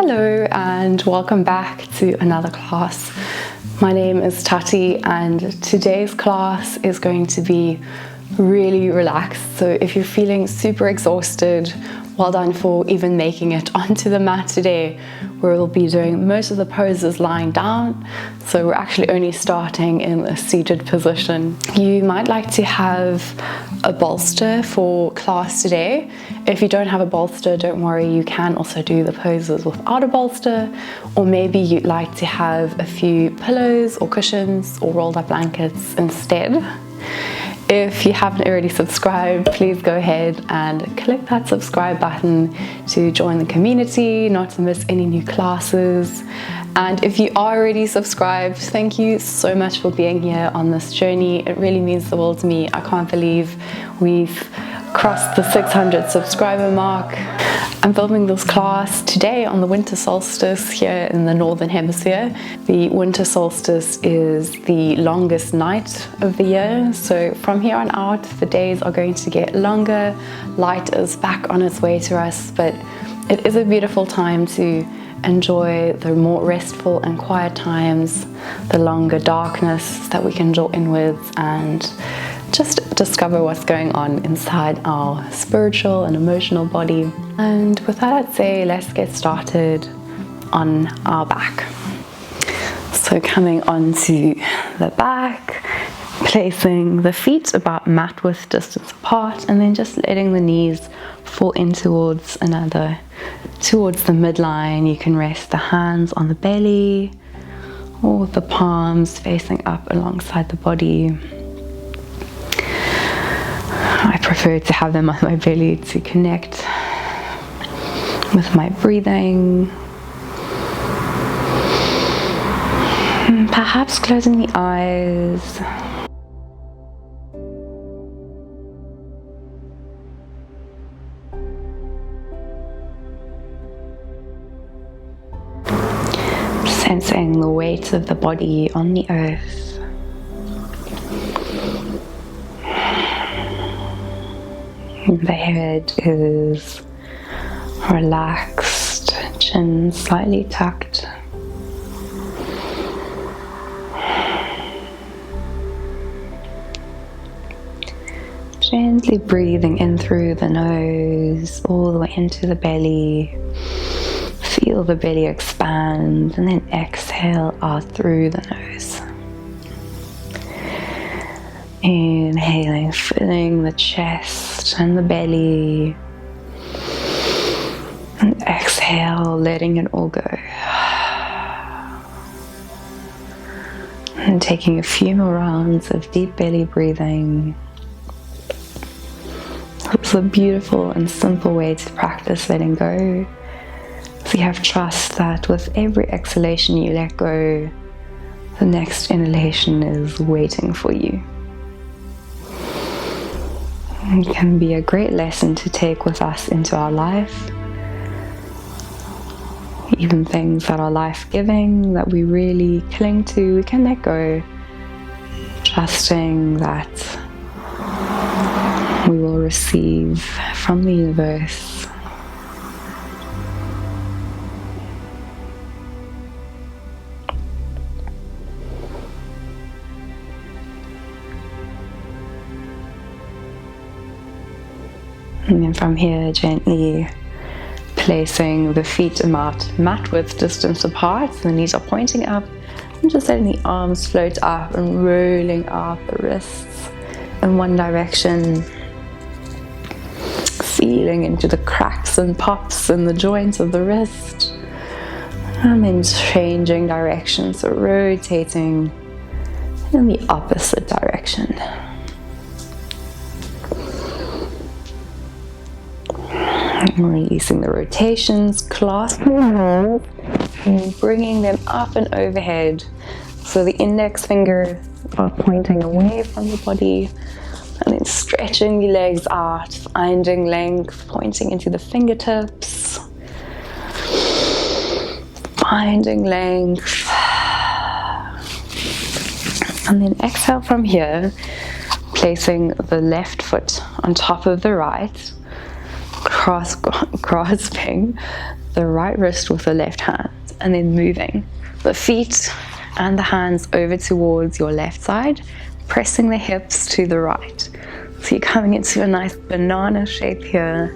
Hello and welcome back to another class. My name is Tati and today's class is going to be really relaxed. So if you're feeling super exhausted, well done for even making it onto the mat today, where we'll be doing most of the poses lying down. So we're actually only starting in a seated position. You might like to have a bolster for class today. If you don't have a bolster, don't worry, you can also do the poses without a bolster, or maybe you'd like to have a few pillows or cushions or rolled up blankets instead. If you haven't already subscribed, please go ahead and click that subscribe button to join the community, not to miss any new classes. And if you are already subscribed, thank you so much for being here on this journey. It really means the world to me. I can't believe we've crossed the 600 subscriber mark. I'm filming this class today on the winter solstice here in the northern hemisphere. The winter solstice is the longest night of the year, so from here on out the days are going to get longer. Light is back on its way to us, but it is a beautiful time to enjoy the more restful and quiet times, the longer darkness that we can draw inwards and just discover what's going on inside our spiritual and emotional body. And with that, I'd say let's get started on our back. So coming onto the back, placing the feet about mat width distance apart, and then just letting the knees fall in towards the midline. You can rest the hands on the belly or the palms facing up alongside the body. I prefer to have them on my belly to connect with my breathing. Perhaps closing the eyes. Sensing the weight of the body on the earth. The head is relaxed, chin slightly tucked. Gently breathing in through the nose, all the way into the belly. Feel the belly expand and then exhale out through the nose. Inhaling, filling the chest and the belly. And exhale, letting it all go. And taking a few more rounds of deep belly breathing. It's a beautiful and simple way to practice letting go. So you have trust that with every exhalation you let go, the next inhalation is waiting for you. It can be a great lesson to take with us into our life. Even things that are life-giving, that we really cling to, we can let go, trusting that we will receive from the universe. And then from here, gently placing the feet about mat width distance apart, so the knees are pointing up, and just letting the arms float up and rolling out the wrists in one direction. Feeling into the cracks and pops in the joints of the wrist. And then changing direction, so rotating in the opposite direction. Releasing the rotations, clasping the hands and bringing them up and overhead. So the index fingers are pointing away from the body, and then stretching the legs out, finding length, pointing into the fingertips, finding length. And then exhale from here, placing the left foot on top of the right, grasping the right wrist with the left hand, and then moving the feet and the hands over towards your left side, pressing the hips to the right. So you're coming into a nice banana shape here,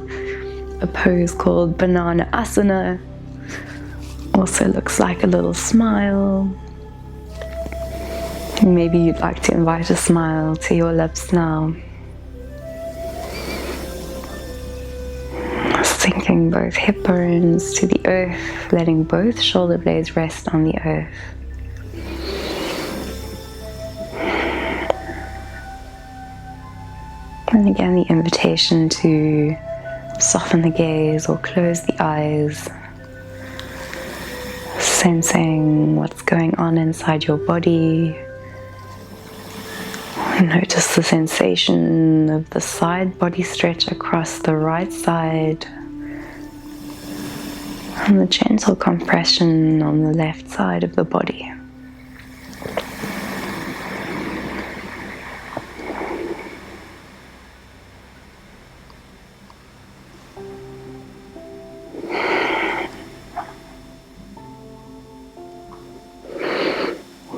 a pose called banana asana. Also looks like a little smile. Maybe you'd like to invite a smile to your lips now. Sinking both hip bones to the earth, letting both shoulder blades rest on the earth. And again, the invitation to soften the gaze or close the eyes, sensing what's going on inside your body. Notice the sensation of the side body stretch across the right side and the gentle compression on the left side of the body.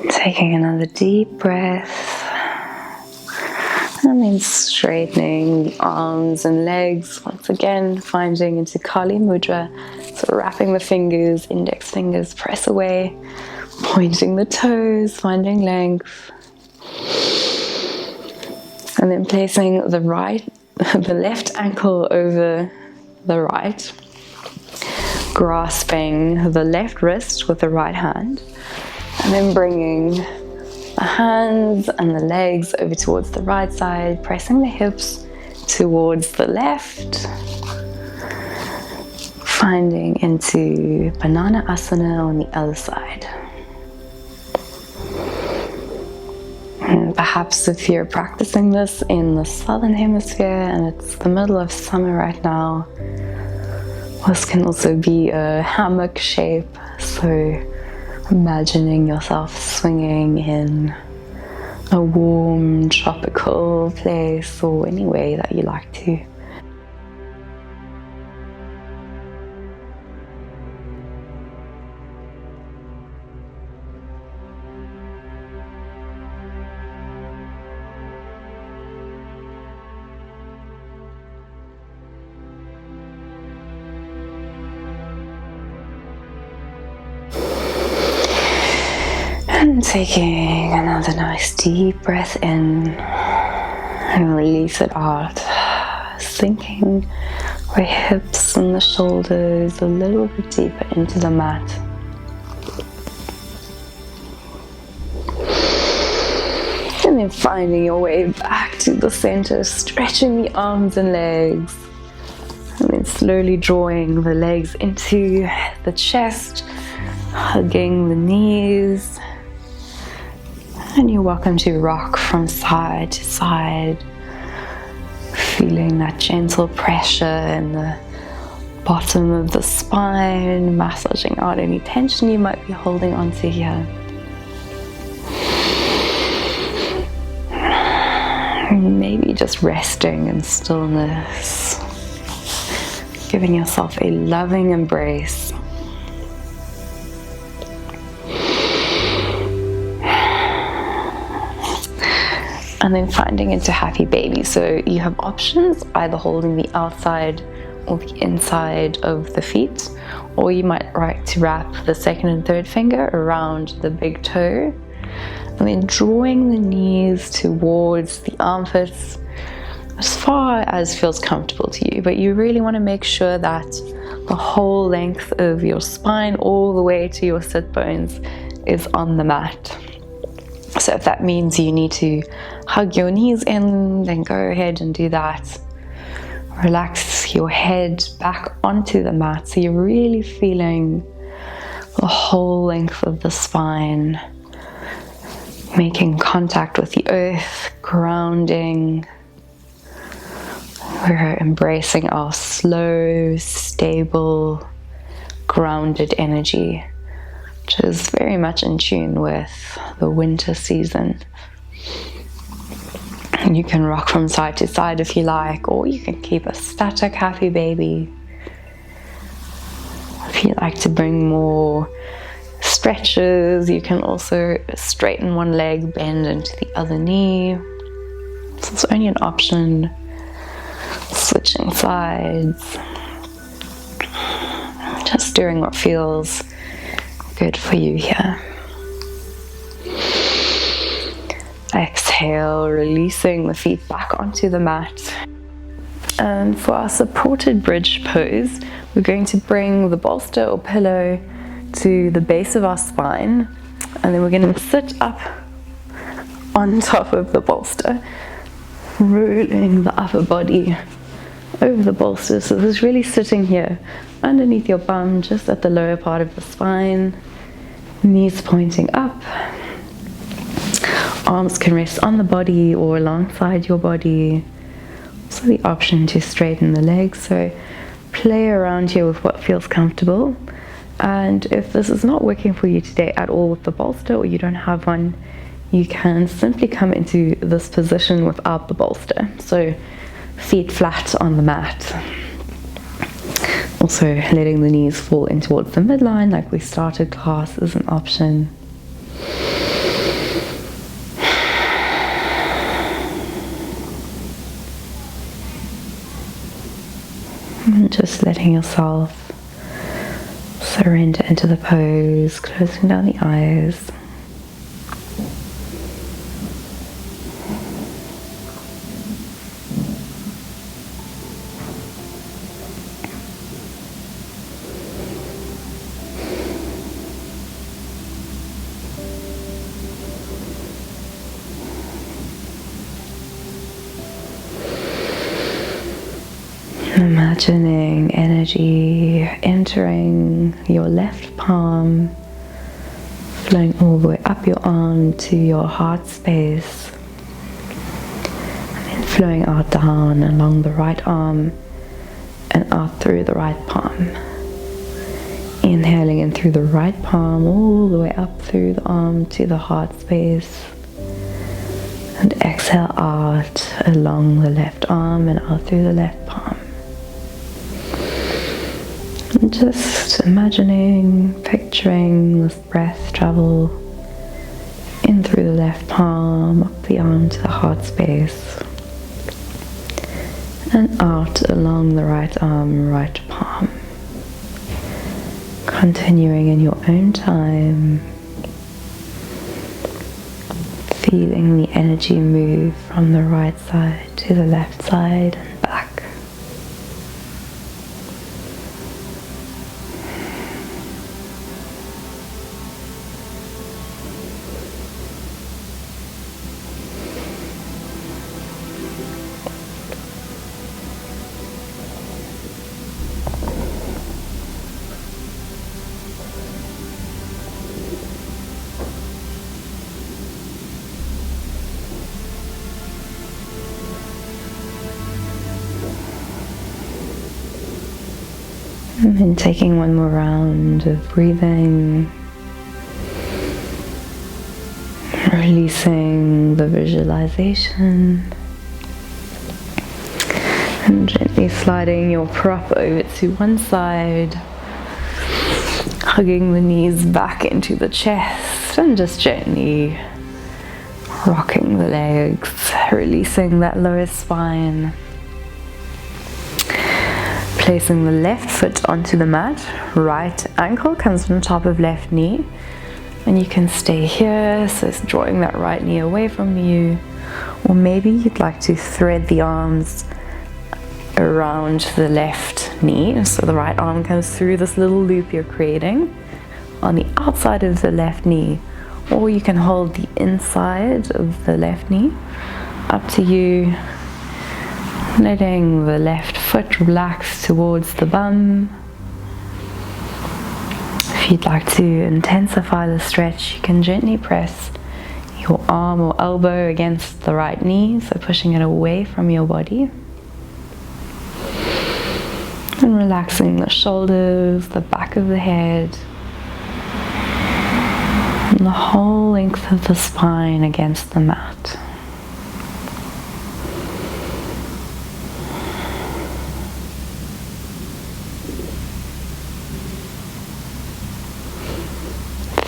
Taking another deep breath. And then straightening the arms and legs, once again finding into Kali Mudra. So wrapping the fingers, index fingers press away, pointing the toes, finding length. And then placing the left ankle over the right, grasping the left wrist with the right hand, and then bringing the hands and the legs over towards the right side, pressing the hips towards the left, finding into banana asana on the other side. And perhaps if you're practicing this in the southern hemisphere and it's the middle of summer right now, this can also be a hammock shape, so imagining yourself swinging in a warm tropical place or any way that you like to. And taking another nice deep breath in and release it out, sinking the hips and the shoulders a little bit deeper into the mat. And then finding your way back to the center, stretching the arms and legs. And then slowly drawing the legs into the chest, hugging the knees. And you're welcome to rock from side to side, feeling that gentle pressure in the bottom of the spine, massaging out any tension you might be holding onto here. Maybe just resting in stillness, giving yourself a loving embrace. And then finding into happy baby. So you have options, either holding the outside or the inside of the feet, or you might like to wrap the second and third finger around the big toe, and then drawing the knees towards the armpits as far as feels comfortable to you. But you really want to make sure that the whole length of your spine all the way to your sit bones is on the mat. So if that means you need to hug your knees in, then go ahead and do that. Relax your head back onto the mat so you're really feeling the whole length of the spine, making contact with the earth, grounding. We're embracing our slow, stable, grounded energy, which is very much in tune with the winter season. And you can rock from side to side if you like, or you can keep a static happy baby. If If you like to bring more stretches, you can also straighten one leg, bend into the other knee. So it's only an option. Switching sides. Just doing what feels good for you here. Exhale, releasing the feet back onto the mat. And for our supported bridge pose, we're going to bring the bolster or pillow to the base of our spine, and then we're going to sit up on top of the bolster, rolling the upper body over the bolster. So this is really sitting here underneath your bum, just at the lower part of the spine, knees pointing up. Arms can rest on the body or alongside your body. Also the option to straighten the legs, so play around here with what feels comfortable. And if this is not working for you today at all with the bolster, or you don't have one, you can simply come into this position without the bolster. So feet flat on the mat. Also letting the knees fall in towards the midline like we started class is an option. And just letting yourself surrender into the pose, closing down the eyes. Imagining energy entering your left palm, flowing all the way up your arm to your heart space, and then flowing out down along the right arm and out through the right palm. Inhaling in through the right palm all the way up through the arm to the heart space, and exhale out along the left arm and out through the left palm. And just imagining, picturing this breath travel in through the left palm, up the arm to the heart space, and out along the right arm, right palm. Continuing in your own time, feeling the energy move from the right side to the left side and back. And then taking one more round of breathing, releasing the visualization, and gently sliding your prop over to one side, hugging the knees back into the chest, and just gently rocking the legs, releasing that lower spine. Placing the left foot onto the mat, right ankle comes on top of left knee, and you can stay here, so it's drawing that right knee away from you, or maybe you'd like to thread the arms around the left knee, so the right arm comes through this little loop you're creating on the outside of the left knee, or you can hold the inside of the left knee, up to you. Letting the left foot relax towards the bum. If you'd like to intensify the stretch, you can gently press your arm or elbow against the right knee, so pushing it away from your body. And relaxing the shoulders, the back of the head, and the whole length of the spine against the mat.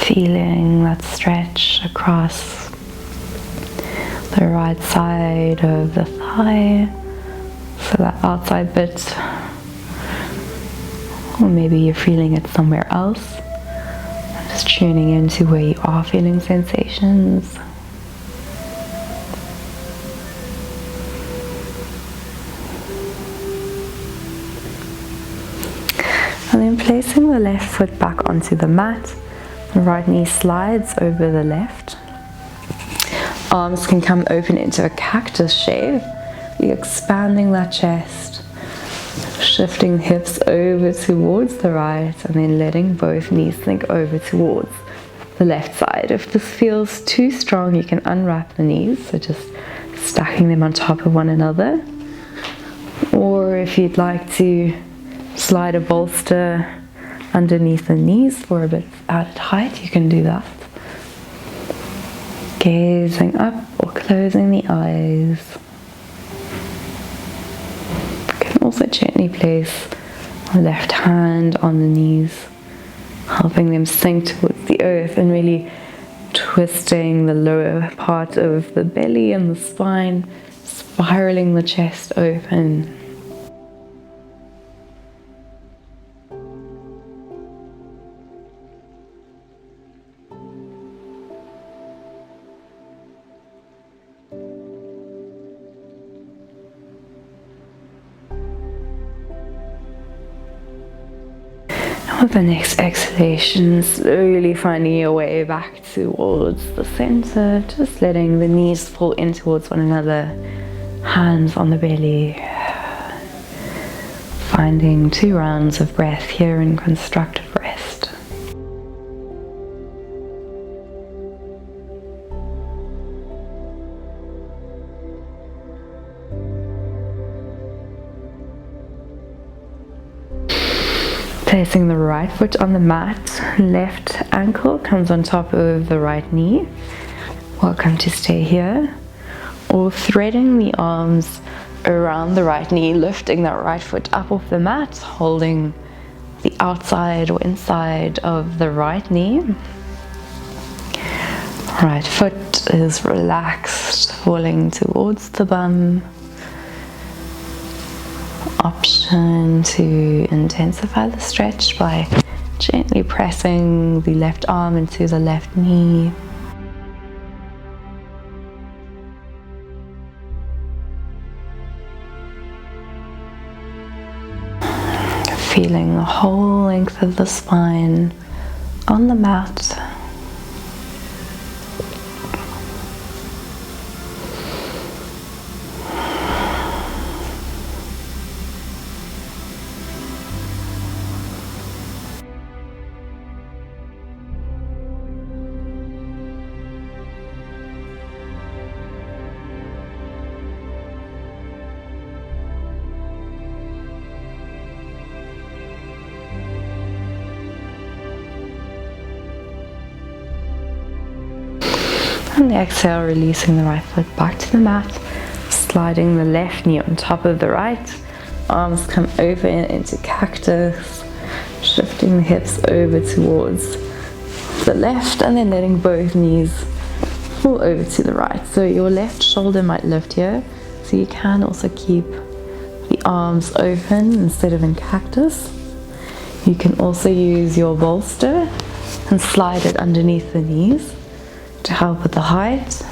Feeling that stretch across the right side of the thigh, so that outside bit, or maybe you're feeling it somewhere else. Just tuning into where you are feeling sensations. And then placing the left foot back onto the mat, the right knee slides over the left. Arms can come open into a cactus shape. You're expanding that chest, shifting hips over towards the right, and then letting both knees sink over towards the left side. If this feels too strong, you can unwrap the knees, so just stacking them on top of one another. Or if you'd like to slide a bolster underneath the knees for a bit of added height, you can do that. Gazing up or closing the eyes. You can also gently place the left hand on the knees, helping them sink towards the earth and really twisting the lower part of the belly and the spine, spiraling the chest open. With the next exhalation, slowly finding your way back towards the center, just letting the knees fall in towards one another, hands on the belly. Finding 2 rounds of breath here in constructive rest. Placing the right foot on the mat, left ankle comes on top of the right knee. Welcome to stay here. Or threading the arms around the right knee, lifting that right foot up off the mat, holding the outside or inside of the right knee. Right foot is relaxed, falling towards the bum. Option to intensify the stretch by gently pressing the left arm into the left knee. Feeling the whole length of the spine on the mat. On the exhale, releasing the right foot back to the mat, sliding the left knee on top of the right, arms come over into cactus, shifting the hips over towards the left, and then letting both knees fall over to the right. So your left shoulder might lift here, so you can also keep the arms open instead of in cactus. You can also use your bolster and slide it underneath the knees to help with the height,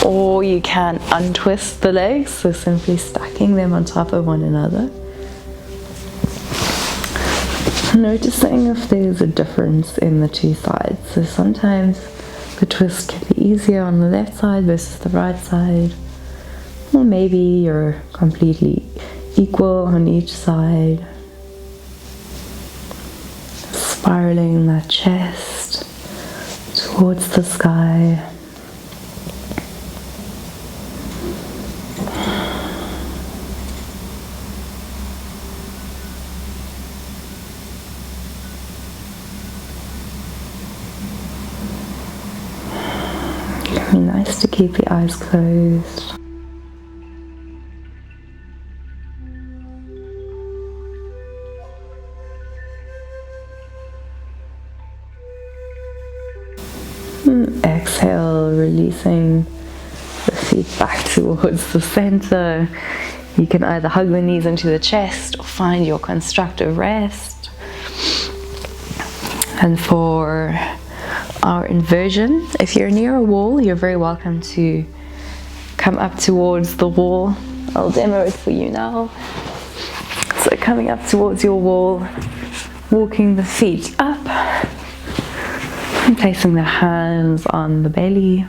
or you can untwist the legs, so simply stacking them on top of one another. Noticing if there's a difference in the two sides. So sometimes the twist can be easier on the left side versus the right side, or maybe you're completely equal on each side. Spiraling that chest towards the sky. It can be nice to keep the eyes closed. Exhale, releasing the feet back towards the center. You can either hug the knees into the chest or find your constructive rest. And for our inversion, if you're near a wall, you're very welcome to come up towards the wall. I'll demo it for you now. So coming up towards your wall, walking the feet up, and placing the hands on the belly.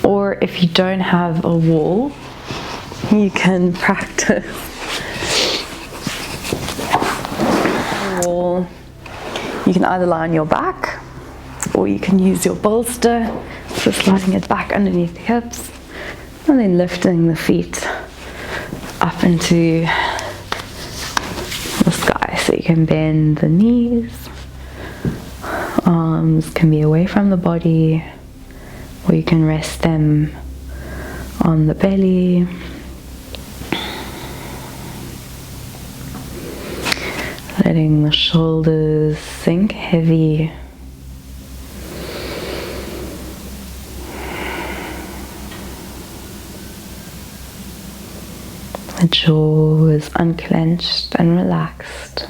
Or if you don't have a wall, you can practice a wall. You can either lie on your back, or you can use your bolster, so sliding it back underneath the hips, and then lifting the feet up into the sky. So you can bend the knees, arms can be away from the body, or you can rest them on the belly. Letting the shoulders sink heavy. The jaw is unclenched and relaxed.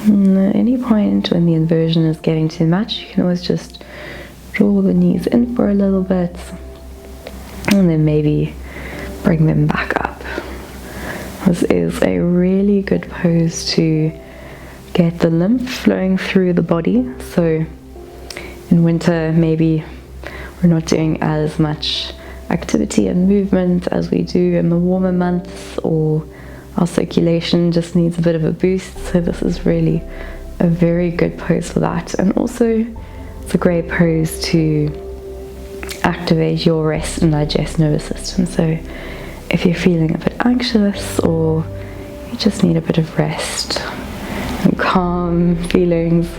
And at any point when the inversion is getting too much, you can always just draw the knees in for a little bit, and then maybe bring them back up. This is a really good pose to get the lymph flowing through the body. So in winter, maybe we're not doing as much activity and movement as we do in the warmer months, or our circulation just needs a bit of a boost. So this is really a very good pose for that. And also it's a great pose to activate your rest and digest nervous system. So if you're feeling a bit anxious, or you just need a bit of rest and calm feelings,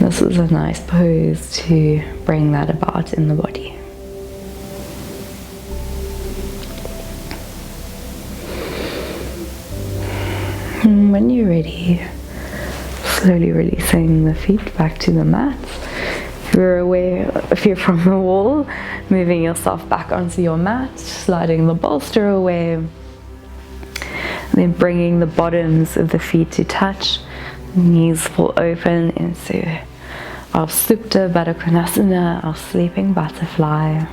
this is a nice pose to bring that about in the body. And when you're ready, slowly releasing the feet back to the mat. If you're from the wall, moving yourself back onto your mat, sliding the bolster away, and then bringing the bottoms of the feet to touch, knees fall open into our Supta Baddha Konasana, our sleeping butterfly.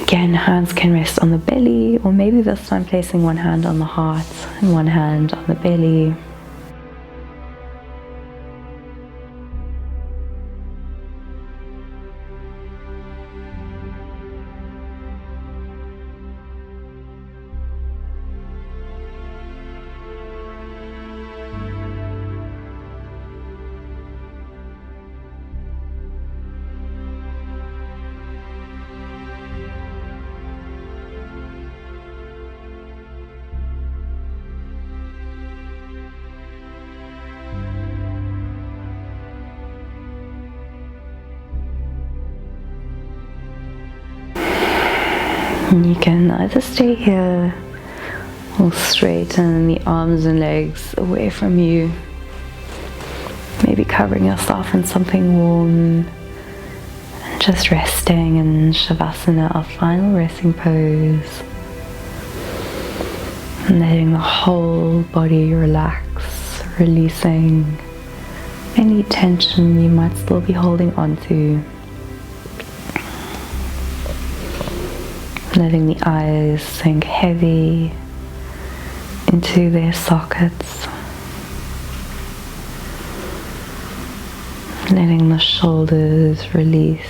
Again, hands can rest on the belly, or maybe this time placing one hand on the heart and one hand on the belly. You can either stay here or straighten the arms and legs away from you, maybe covering yourself in something warm, and just resting in Shavasana, our final resting pose, and letting the whole body relax, releasing any tension you might still be holding on to. Letting the eyes sink heavy into their sockets. Letting the shoulders release.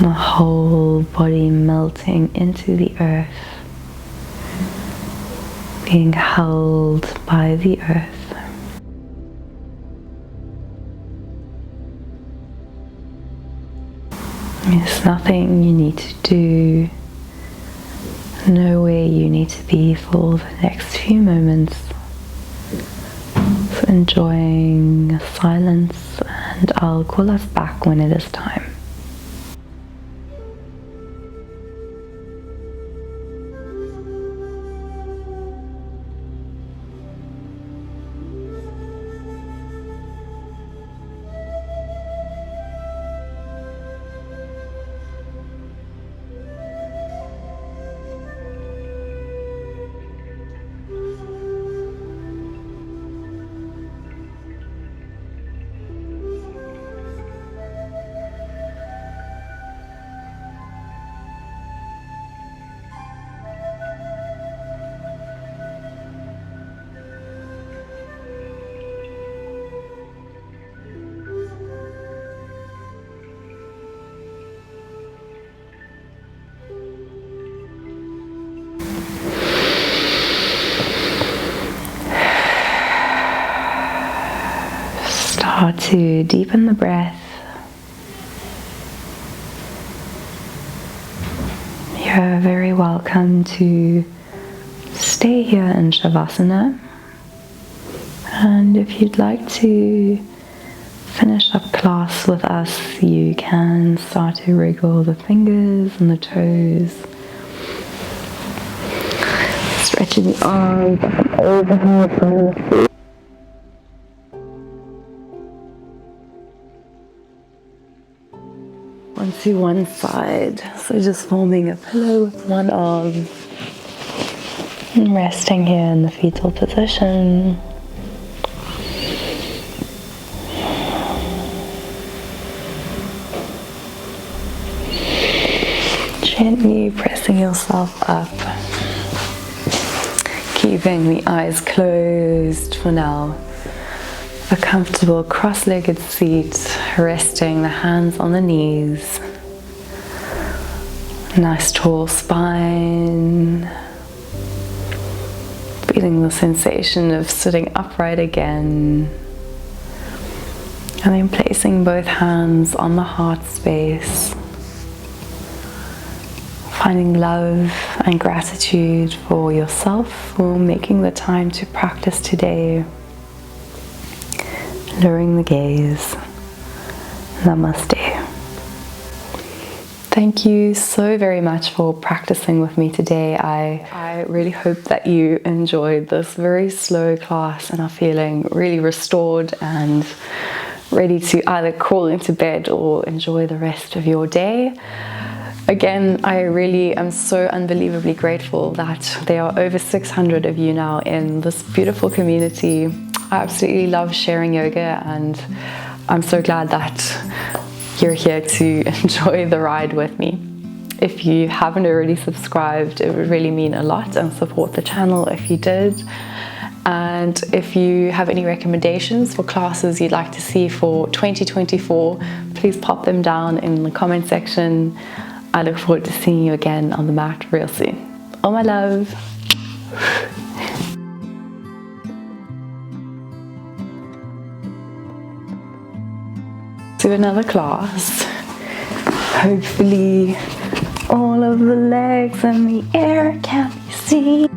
The whole body melting into the earth, being held by the earth. There's nothing you need to do, nowhere you need to be for the next few moments. So enjoying silence, and I'll call us back when it is time. to deepen the breath, you're very welcome to stay here in Shavasana. And if you'd like to finish up class with us, you can start to wriggle the fingers and the toes, stretching the arms up and overhead from the feet. Onto one side, so just forming a pillow with one arm and resting here in the fetal position. Gently pressing yourself up, keeping the eyes closed for now. A comfortable cross-legged seat, resting the hands on the knees. Nice tall spine. Feeling the sensation of sitting upright again. And then placing both hands on the heart space. Finding love and gratitude for yourself for making the time to practice today. Lowering the gaze. Namaste. Thank you so very much for practicing with me today. I really hope that you enjoyed this very slow class and are feeling really restored and ready to either crawl into bed or enjoy the rest of your day. Again, I really am so unbelievably grateful that there are over 600 of you now in this beautiful community. I absolutely love sharing yoga, and I'm so glad that you're here to enjoy the ride with me. If you haven't already subscribed, it would really mean a lot and support the channel if you did. And if you have any recommendations for classes you'd like to see for 2024, please pop them down in the comment section. I look forward to seeing you again on the mat real soon. All my love. To another class. Hopefully all of the legs in the air can be seen.